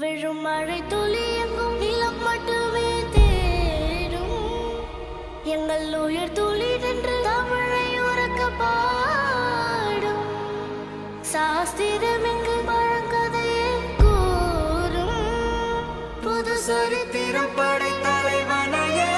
விழும் மழை துளி எங்கும் நிலம் மட்டுமே தேடும் எங்கள் உயிர் துளி நின்று தமிழை உறக்க பாடும் சாஸ்திரம் எங்கு பழங்கதையே கூறும் புது சரித்திரம் படைத்த தலைவனையே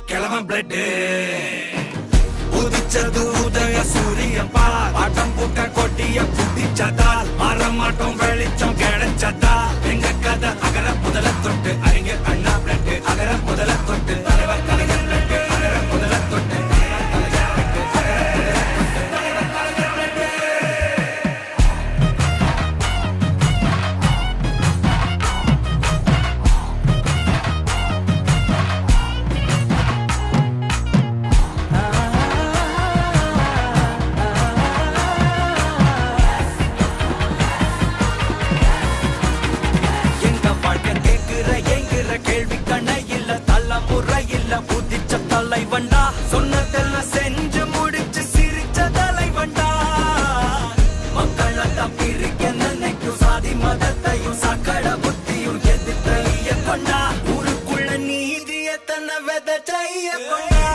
கிழவன் பிளட் உதிச்சது உதய சூரியன் பார் ஆட்டம் பூட்ட கொட்டிய புட்டிச்சதால் மாறமாட்டோம் வெளிச்சம் கிடைச்சதா எங்க கதை அகர முதல தொட்டு அறிஞர் அண்ணா பிளட் அகர முதல தொட்டு தலைவர் கலைஞர் பிளட் அகர முதல தொட்டு தலைவண்டா சொன்னதெல்லாம் செஞ்சு முடிச்சு சிரிச்ச தலைவண்டா மக்களெல்லாம் பிரிக்க நினைக்கும் சாதி மதத்தையும் சக்கட புத்தியும் எதிர்த்தைய கொண்டா ஊருக்குள்ள நீதிய தன்னை விதைச்சைய கொண்டா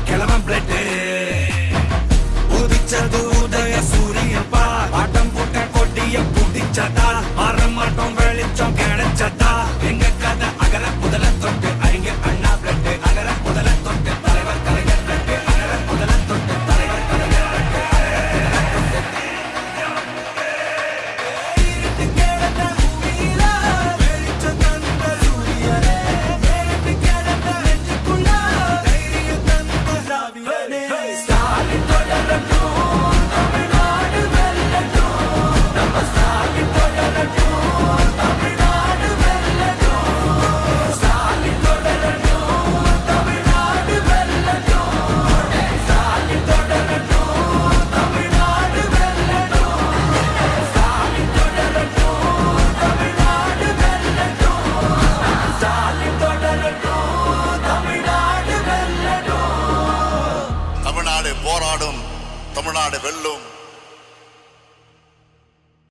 கிழவன் பிளட் உதிச்சது உதய சூரியன் பார் ஆட்டம் போட்ட கொட்டிய புடிச்சதா மாறமாட்டோம் வெளிச்சம் கிடைச்சதா எங்க கதை அகர முதல தொட்டு அறிஞர் அண்ணா பிளட் அகர முதல தொட்டு தலைவர் கலைஞர் பிளட் அகர முதல தொட்டு தலைவர் கலைஞர் பிளட் போராடும் தமிழ்நாடு வெல்லும்.